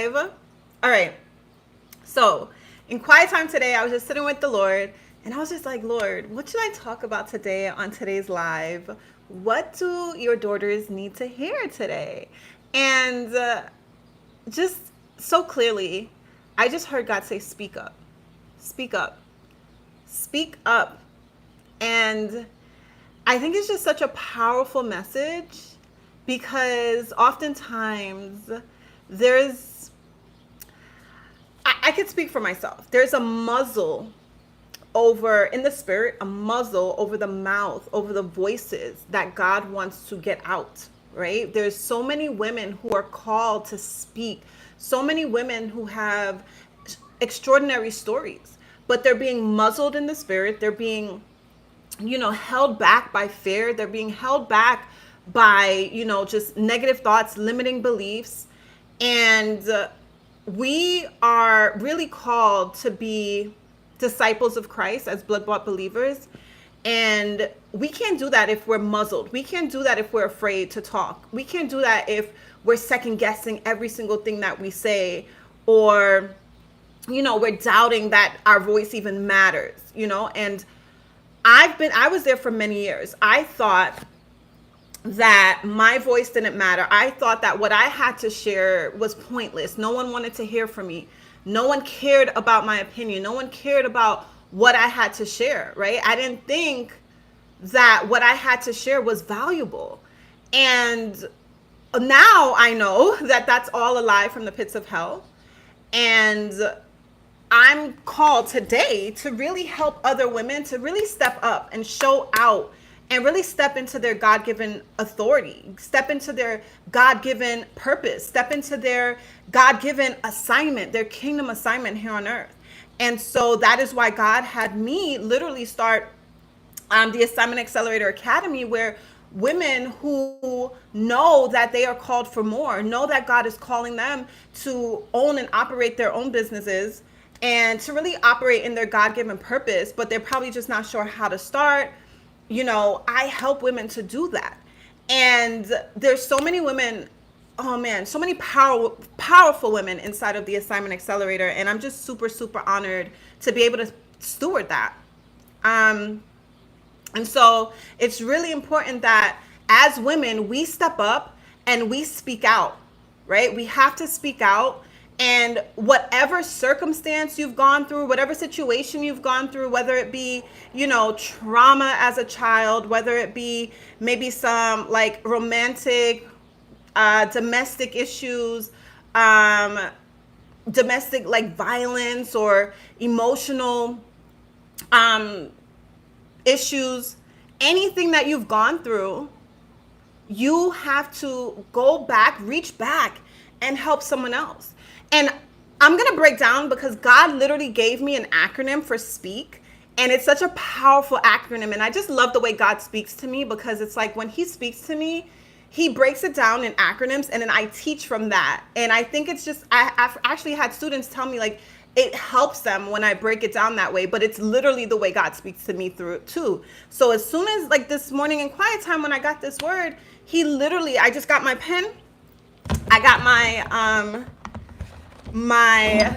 live. All right. So in quiet time today, I was just sitting with the Lord and I was just like, Lord, what should I talk about today on today's live? What do your daughters need to hear today? And just so clearly, I just heard God say, speak up, speak up, speak up. And I think it's just such a powerful message because oftentimes there's, I could speak for myself. There's a muzzle over in the spirit, a muzzle over the mouth, over the voices that God wants to get out, right? There's so many women who are called to speak, so many women who have extraordinary stories, but they're being muzzled in the spirit. They're being, held back by fear. They're being held back by, just negative thoughts, limiting beliefs. And we are really called to be disciples of Christ as blood-bought believers. And we can't do that if we're muzzled. We can't do that if we're afraid to talk. We can't do that if we're second guessing every single thing that we say, or, we're doubting that our voice even matters, and I was there for many years. I thought that my voice didn't matter. I thought that what I had to share was pointless. No one wanted to hear from me. No one cared about my opinion. No one cared about what I had to share, right? I didn't think that what I had to share was valuable. And now I know that that's all a lie from the pits of hell. And I'm called today to really help other women to really step up and show out and really step into their God-given authority, step into their God-given purpose, step into their God-given assignment, their kingdom assignment here on earth. And so that is why God had me literally start the Assignment Accelerator Academy, where women who know that they are called for more, know that God is calling them to own and operate their own businesses and to really operate in their God-given purpose, but they're probably just not sure how to start. I help women to do that. And there's so many women, oh man, so many powerful women inside of the Assignment Accelerator. And I'm just super, super honored to be able to steward that. And so it's really important that as women, we step up and we speak out, right? We have to speak out. And whatever circumstance you've gone through, whatever situation you've gone through, whether it be, trauma as a child, whether it be maybe some like romantic, domestic issues, domestic like violence or emotional issues, anything that you've gone through, you have to go back, reach back and help someone else. And I'm going to break down because God literally gave me an acronym for SPEAK. And it's such a powerful acronym. And I just love the way God speaks to me, because it's like when he speaks to me, he breaks it down in acronyms and then I teach from that. And I think it's just, I've actually had students tell me like it helps them when I break it down that way, but it's literally the way God speaks to me through it too. So as soon as like this morning in quiet time, when I got this word, I just got my pen. I got my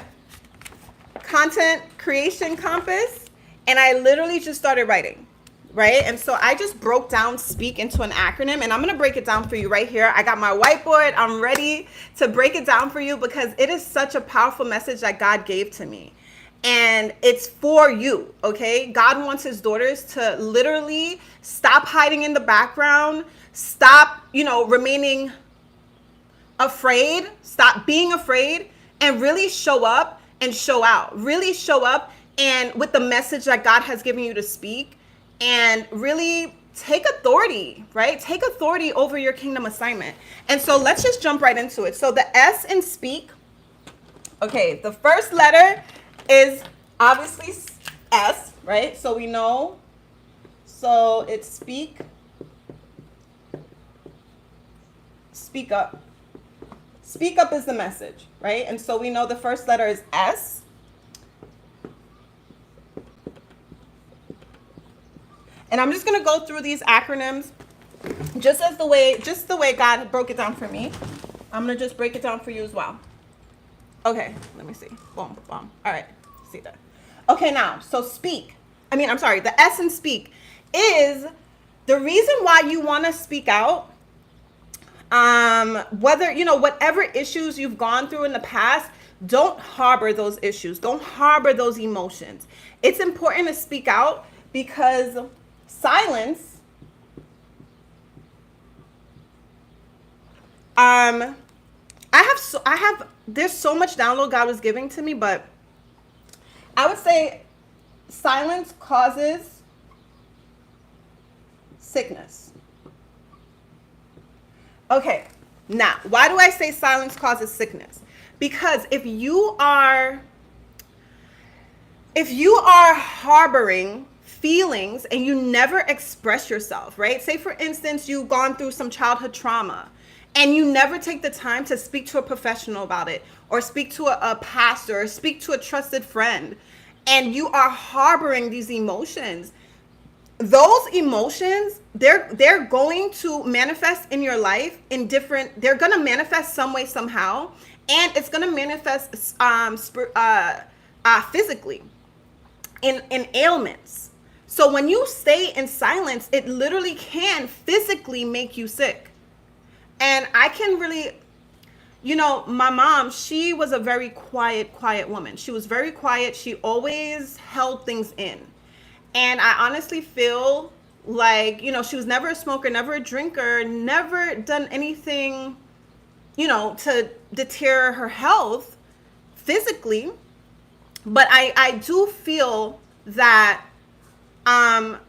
content creation compass, and I literally just started writing, right? And so I just broke down SPEAK into an acronym, and I'm going to break it down for you right here. I got my whiteboard. I'm ready to break it down for you because it is such a powerful message that God gave to me. And it's for you, okay? God wants his daughters to literally stop hiding in the background, stop, remaining afraid, stop being afraid, and really show up and show out. Really show up and with the message that God has given you to speak, and really take authority, right? Take authority over your kingdom assignment. And so let's just jump right into it. So the S in SPEAK, okay, the first letter is obviously S, right? So we know, so it's speak up. Speak up is the message, right? And so we know the first letter is S. And I'm just going to go through these acronyms just the way God broke it down for me. I'm going to just break it down for you as well. Okay, let me see. Boom, boom. All right, see that. Okay, now, so speak. I'm sorry, the S in speak is the reason why you want to speak out. Whether, whatever issues you've gone through in the past, don't harbor those issues. Don't harbor those emotions. It's important to speak out because silence, there's so much download God was giving to me, but I would say silence causes sickness. Okay, now, why do I say silence causes sickness? Because if you are harboring feelings and you never express yourself, right? Say, for instance, you've gone through some childhood trauma and you never take the time to speak to a professional about it, or speak to a pastor, or speak to a trusted friend, and you are harboring these emotions. Those emotions, they're going to manifest in your life in different, they're going to manifest some way, somehow, and it's going to manifest physically in ailments. So when you stay in silence, it literally can physically make you sick. And I can really, my mom, she was a very quiet woman. She was very quiet. She always held things in. And I honestly feel like, she was never a smoker, never a drinker, never done anything, to deter her health physically. But I do feel that because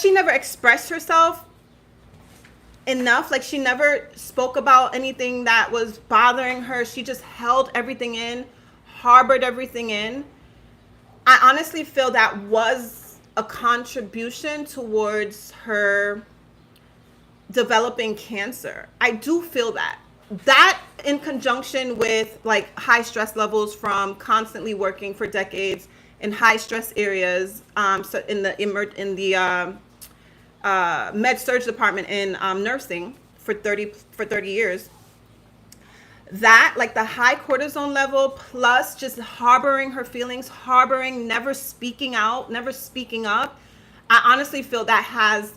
she never expressed herself enough, like she never spoke about anything that was bothering her, she just held everything in, harbored everything in. I honestly feel that was a contribution towards her developing cancer. I do feel that in conjunction with like high stress levels from constantly working for decades in high stress areas, so in the med surg department in nursing for 30 years, that like the high cortisone level plus just harboring her feelings, never speaking out, never speaking up, I honestly feel that has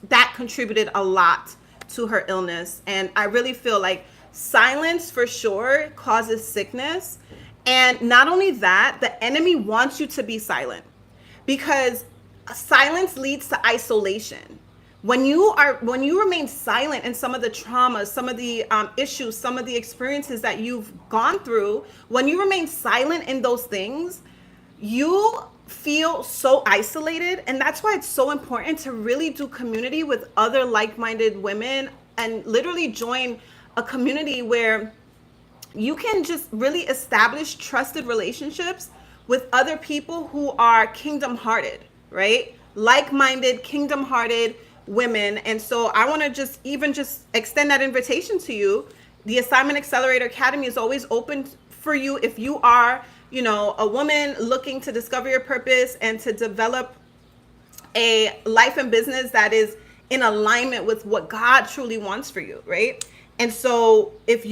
that contributed a lot to her illness. And I really feel like silence for sure causes sickness. And not only that, the enemy wants you to be silent because silence leads to isolation. When you remain silent in some of the traumas, some of the issues, some of the experiences that you've gone through, when you remain silent in those things, you feel so isolated. And that's why it's so important to really do community with other like-minded women and literally join a community where you can just really establish trusted relationships with other people who are kingdom-hearted, right? Like-minded, kingdom-hearted women. And so I want to just extend that invitation to you. The Assignment Accelerator Academy is always open for you if you are, a woman looking to discover your purpose and to develop a life and business that is in alignment with what God truly wants for you, right? And so if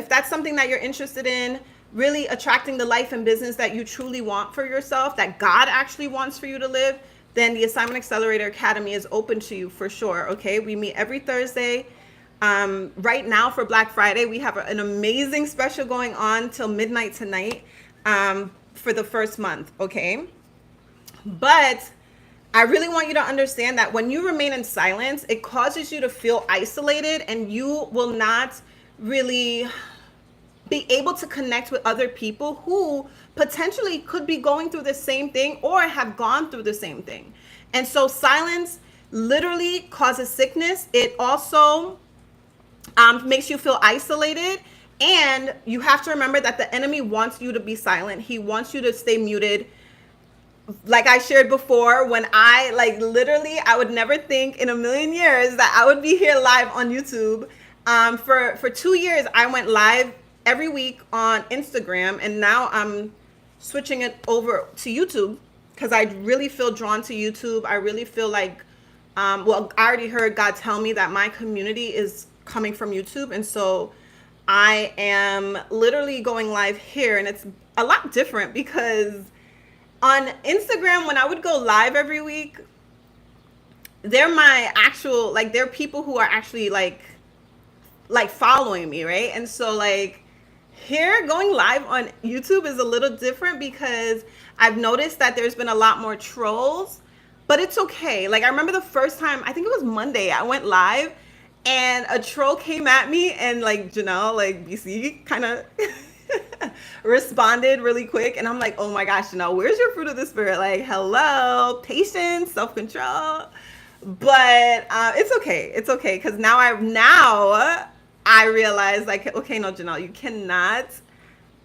that's something that you're interested in, really attracting the life and business that you truly want for yourself, that God actually wants for you to live, then the Assignment Accelerator Academy is open to you for sure. Okay, we meet every Thursday. Right now for Black Friday, we have an amazing special going on till midnight tonight for the first month. Okay, but I really want you to understand that when you remain in silence, it causes you to feel isolated, and you will not really be able to connect with other people who potentially could be going through the same thing or have gone through the same thing. And so silence literally causes sickness. It also makes you feel isolated. And you have to remember that the enemy wants you to be silent. He wants you to stay muted. Like I shared before, when I would never think in a million years that I would be here live on YouTube. For 2 years, I went live every week on Instagram, and now I'm switching it over to YouTube because I really feel drawn to YouTube. I really feel like, I already heard God tell me that my community is coming from YouTube. And so I am literally going live here, and it's a lot different because on Instagram, when I would go live every week, they're my actual, like, they're people who are actually like following me, right? And so like here going live on YouTube is a little different because I've noticed that there's been a lot more trolls, but it's okay. Like I remember the first time, I think it was Monday, I went live and a troll came at me, and like Janelle, like BC kind of responded really quick, and I'm like, oh my gosh, Janelle, where's your fruit of the spirit? Like, hello, patience, self-control. But it's okay because now I realize, like, okay, no, Janelle, you cannot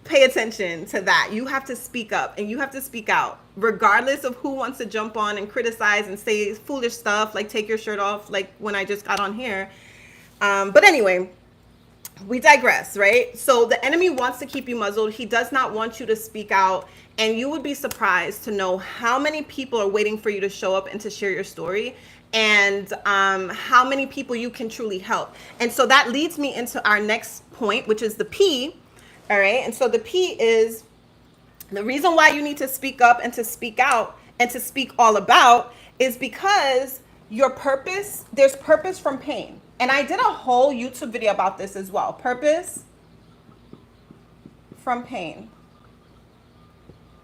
pay attention to that. You have to speak up and you have to speak out, regardless of who wants to jump on and criticize and say foolish stuff, like take your shirt off, like when I just got on here. But anyway, we digress, right? So the enemy wants to keep you muzzled. He does not want you to speak out. And you would be surprised to know how many people are waiting for you to show up and to share your story, and how many people you can truly help. And so that leads me into our next point, which is the P. All right. And so the P is the reason why you need to speak up and to speak out and to speak all about is because your purpose, there's purpose from pain. And I did a whole YouTube video about this as well. Purpose from pain.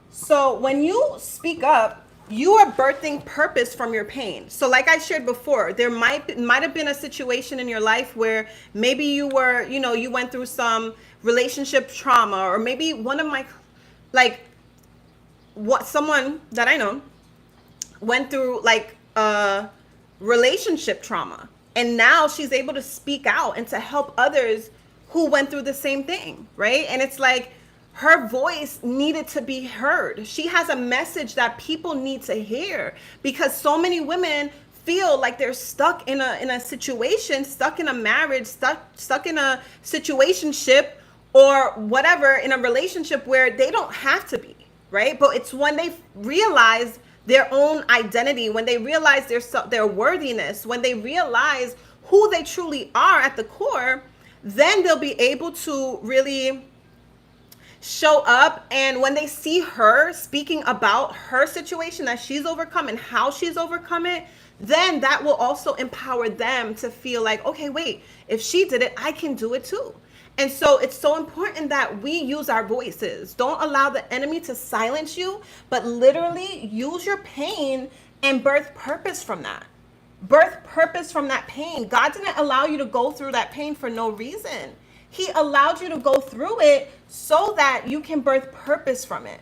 So when you speak up, you are birthing purpose from your pain. So like I shared before, there might have been a situation in your life where maybe you were, you went through some relationship trauma, or maybe one of my, someone that I know went through like a relationship trauma. And now she's able to speak out and to help others who went through the same thing, right? And it's like her voice needed to be heard. She has a message that people need to hear, because so many women feel like they're stuck in a situation, stuck in a marriage, stuck in a situationship or whatever, in a relationship where they don't have to be, right? But it's when they realize their own identity, when they realize their worthiness, when they realize who they truly are at the core, then they'll be able to really show up. And when they see her speaking about her situation that she's overcome and how she's overcome it, then that will also empower them to feel like, okay, wait, if she did it, I can do it too. And so it's so important that we use our voices. Don't allow the enemy to silence you, but literally use your pain and birth purpose from that. Birth purpose from that pain. God didn't allow you to go through that pain for no reason. He allowed you to go through it so that you can birth purpose from it.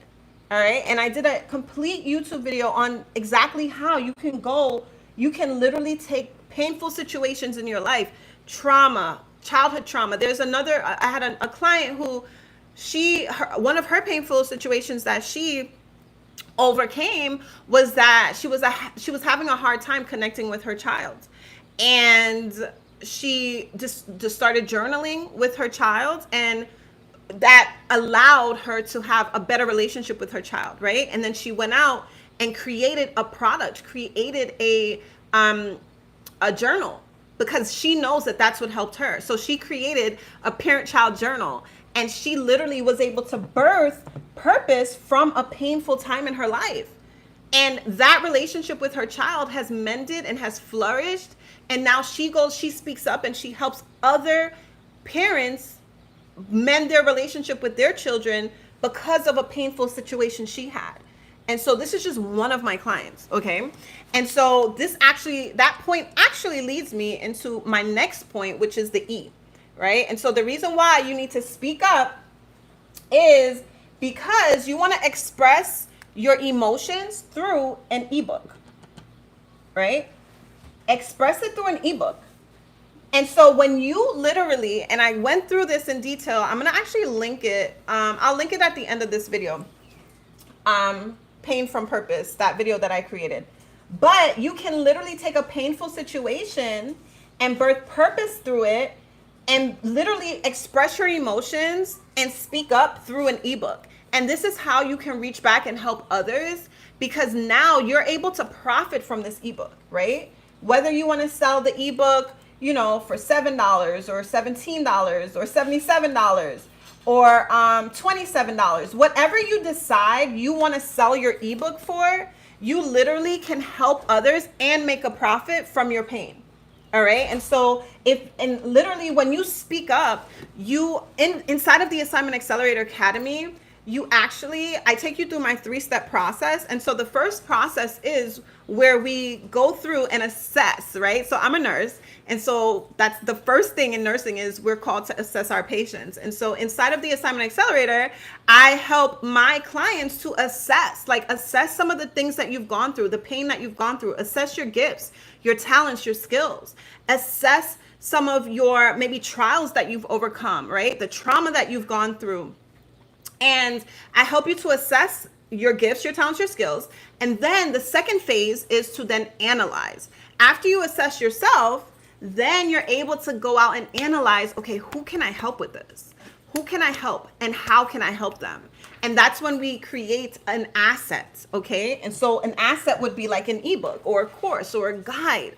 All right. And I did a complete YouTube video on exactly how you can literally take painful situations in your life, trauma, childhood trauma. There's another, I had a client who one of her painful situations that she overcame was that she was having a hard time connecting with her child. And she just started journaling with her child, and that allowed her to have a better relationship with her child, right? And then she went out and created a product, created a journal, because she knows that that's what helped her. So she created a parent-child journal, and she literally was able to birth purpose from a painful time in her life. And that relationship with her child has mended and has flourished. And now she speaks up and she helps other parents mend their relationship with their children because of a painful situation she had. And so this is just one of my clients, okay? And so that point actually leads me into my next point, which is the E, right? And so the reason why you need to speak up is because you want to express your emotions through an ebook, right? Express it through an ebook. And so when you literally, and I went through this in detail, I'm going to actually link it. I'll link it at the end of this video. Pain from Purpose, that video that I created. But you can literally take a painful situation and birth purpose through it, and literally express your emotions and speak up through an ebook. And this is how you can reach back and help others, because now you're able to profit from this ebook, right? Whether you want to sell the ebook, for $7 or $17 or $77 or $27. Whatever you decide you want to sell your ebook for, you literally can help others and make a profit from your pain. All right. And so literally when you speak up, inside of the Assignment Accelerator Academy, I take you through my 3-step process. And so the first process is where we go through and assess, right? So I'm a nurse. And so that's the first thing in nursing is we're called to assess our patients. And so inside of the Assignment Accelerator, I help my clients to assess some of the things that you've gone through, the pain that you've gone through, assess your gifts, your talents, your skills, assess some of your maybe trials that you've overcome, right? The trauma that you've gone through. And I help you to assess your gifts, your talents, your skills. And then the second phase is to then analyze. After you assess yourself, then you're able to go out and analyze, okay, who can I help with this? Who can I help and how can I help them? And that's when we create an asset, okay? And so an asset would be like an ebook or a course or a guide,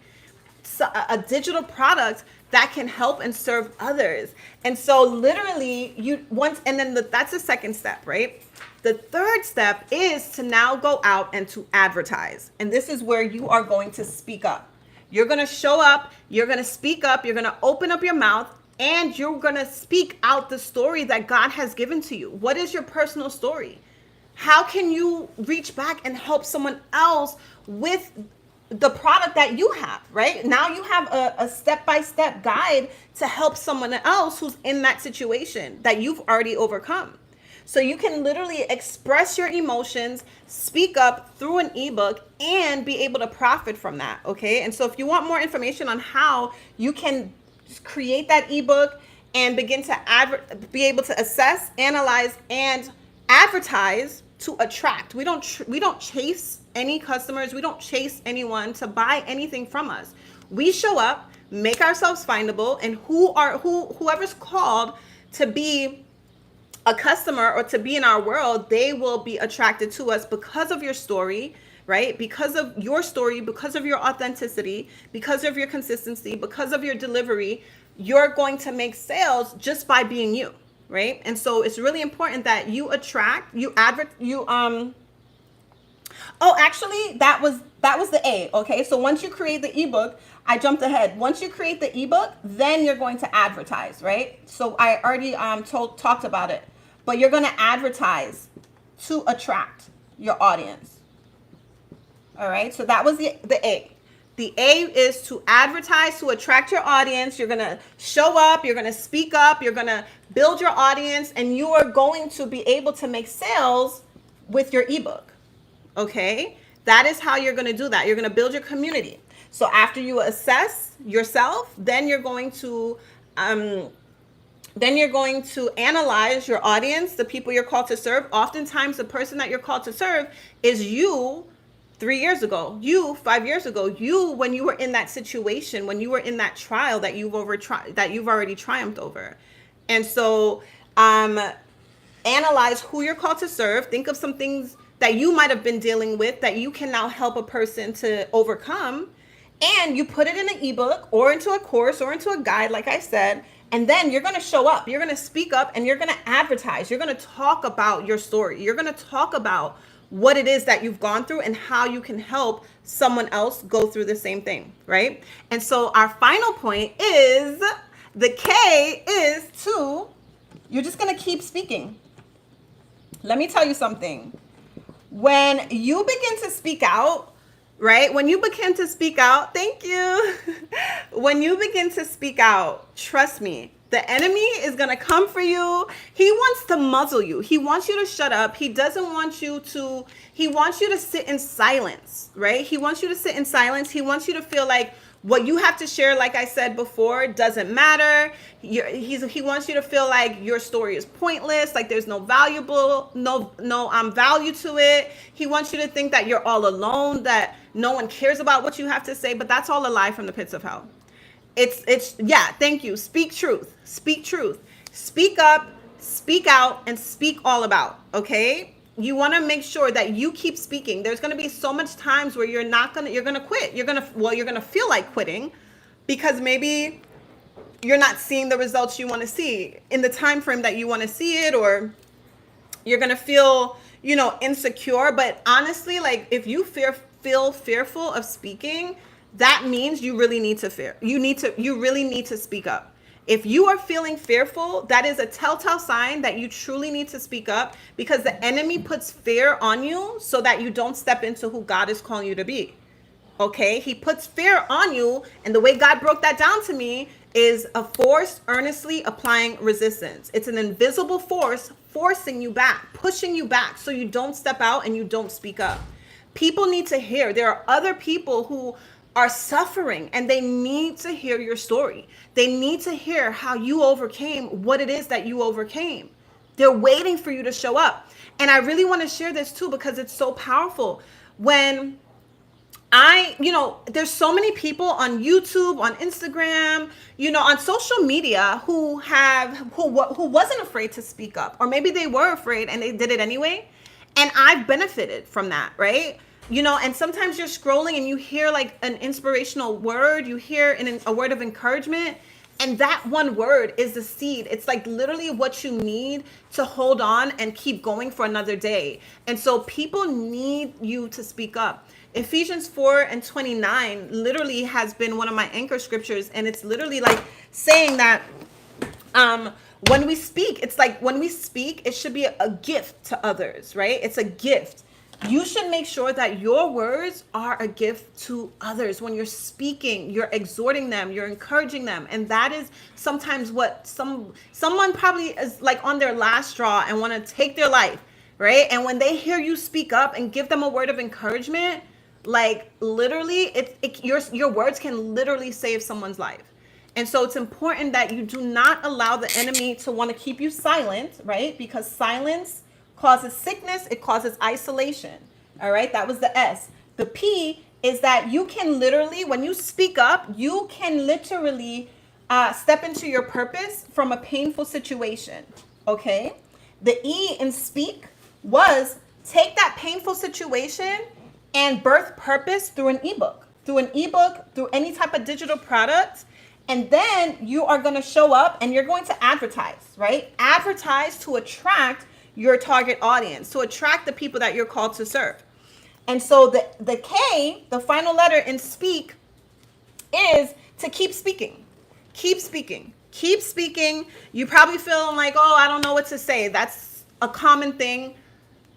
a digital product that can help and serve others. And so literally that's the second step, right? The third step is to now go out and to advertise. And this is where you are going to speak up. You're going to show up, you're going to speak up, you're going to open up your mouth, and you're going to speak out the story that God has given to you. What is your personal story? How can you reach back and help someone else with the product that you have, right? Now you have a step-by-step guide to help someone else who's in that situation that you've already overcome. So you can literally express your emotions, speak up through an ebook, and be able to profit from that, okay? And so if you want more information on how you can create that ebook and begin to be able to assess, analyze, and advertise to attract. We don't chase any customers. We don't chase anyone to buy anything from us. We show up, make ourselves findable, and whoever's called to be a customer or to be in our world, they will be attracted to us because of your story, right? Because of your story, because of your authenticity, because of your consistency, because of your delivery, you're going to make sales just by being you, right? And so it's really important that you attract, actually that was the A, okay? So once you create the ebook, I jumped ahead. Once you create the ebook, then you're going to advertise, right? So I already talked about it, but you're going to advertise to attract your audience. All right, so that was the A. The A is to advertise to attract your audience. You're going to show up, you're going to speak up, you're going to build your audience, and you are going to be able to make sales with your ebook. Okay, that is how you're going to do that. You're going to build your community. So after you assess yourself, then you're going to analyze your audience, the people you're called to serve. Oftentimes, the person that you're called to serve is you 3 years ago, you 5 years ago, you when you were in that situation, when you were in that trial that you've already triumphed over. And so analyze who you're called to serve. Think of some things that you might have been dealing with that you can now help a person to overcome. And you put it in an ebook or into a course or into a guide, like I said, and then you're going to show up, you're going to speak up, and you're going to advertise. You're going to talk about your story. You're going to talk about what it is that you've gone through and how you can help someone else go through the same thing, right? And so our final point is, the K is you're just going to keep speaking. Let me tell you something. When you begin to speak out, right? When you begin to speak out, thank you. When you begin to speak out, trust me, the enemy is going to come for you. He wants to muzzle you. He wants you to shut up. He wants you to sit in silence, right? He wants you to sit in silence. He wants you to feel like what you have to share, like I said before, doesn't matter. He wants you to feel like your story is pointless, like there's no value to it. He wants you to think that you're all alone, that no one cares about what you have to say, but that's all a lie from the pits of hell. Thank you. Speak truth. Speak truth. Speak up, speak out, and speak all about, okay? You want to make sure that you keep speaking. There's going to be so much times where you're going to quit. You're going to feel like quitting, because maybe you're not seeing the results you want to see in the time frame that you want to see it, or you're going to feel, insecure. But honestly, like, if you feel fearful of speaking, that means you really need to fear. You really need to speak up. If you are feeling fearful, that is a telltale sign that you truly need to speak up, because the enemy puts fear on you so that you don't step into who God is calling you to be. Okay? He puts fear on you, and the way God broke that down to me is a force earnestly applying resistance. It's an invisible force forcing you back, pushing you back so you don't step out and you don't speak up. People need to hear. There are other people who are suffering and they need to hear your story. They need to hear how you overcame what it is that you overcame. They're waiting for you to show up. And I really want to share this too, because it's so powerful. When there's so many people on YouTube, on Instagram, on social media who wasn't afraid to speak up, or maybe they were afraid and they did it anyway. And I've benefited from that, right? And sometimes you're scrolling and you hear like an inspirational word, you hear a word of encouragement, and that one word is the seed. It's like literally what you need to hold on and keep going for another day. And so people need you to speak up. Ephesians 4:29 literally has been one of my anchor scriptures. And it's literally like saying that when we speak, it should be a gift to others, right? It's a gift. You should make sure that your words are a gift to others. When you're speaking, you're exhorting them, you're encouraging them. And that is sometimes what someone probably is like on their last straw and want to take their life, right? And when they hear you speak up and give them a word of encouragement, like literally your words can literally save someone's life. And so it's important that you do not allow the enemy to want to keep you silent, right? Because silence causes sickness, it causes isolation. All right, that was the S. The P is that you can literally, when you speak up, you can literally step into your purpose from a painful situation. Okay, the E in speak was take that painful situation and birth purpose through an ebook, through any type of digital product. And then you are going to show up and you're going to advertise, right? Advertise to attract your target audience, to attract the people that you're called to serve. And so the K, the final letter in speak, is to keep speaking. Keep speaking. Keep speaking. You probably feeling like, oh, I don't know what to say. That's a common thing.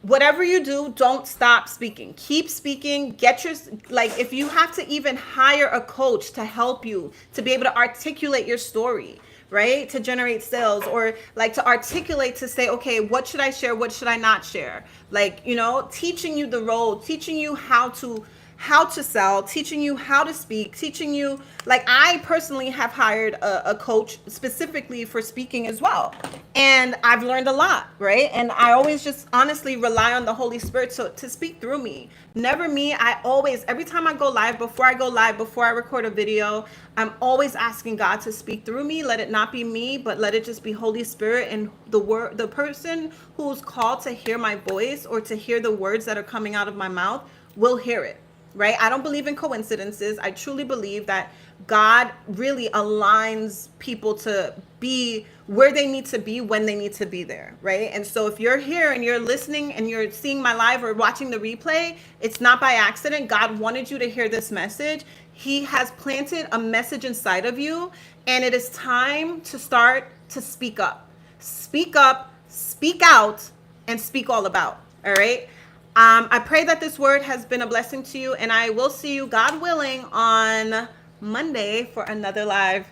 Whatever you do, don't stop speaking. Keep speaking. If you have to even hire a coach to help you to be able to articulate your story, right? To generate sales, or like to articulate, to say, okay, what should I share? What should I not share? Like, teaching you the role, teaching you how to sell, teaching you how to speak, teaching you, like I personally have hired a coach specifically for speaking as well. And I've learned a lot, right? And I always just honestly rely on the Holy Spirit to speak through me. Never me. Every time I go live, before I record a video, I'm always asking God to speak through me. Let it not be me, but let it just be Holy Spirit, and the person who's called to hear my voice or to hear the words that are coming out of my mouth will hear it. Right? I don't believe in coincidences. I truly believe that God really aligns people to be where they need to be when they need to be there. Right? And so if you're here and you're listening and you're seeing my live or watching the replay, it's not by accident. God wanted you to hear this message. He has planted a message inside of you, and it is time to start to speak up. Speak up, speak out, and speak all about. All right? I pray that this word has been a blessing to you, and I will see you, God willing, on Monday for another live.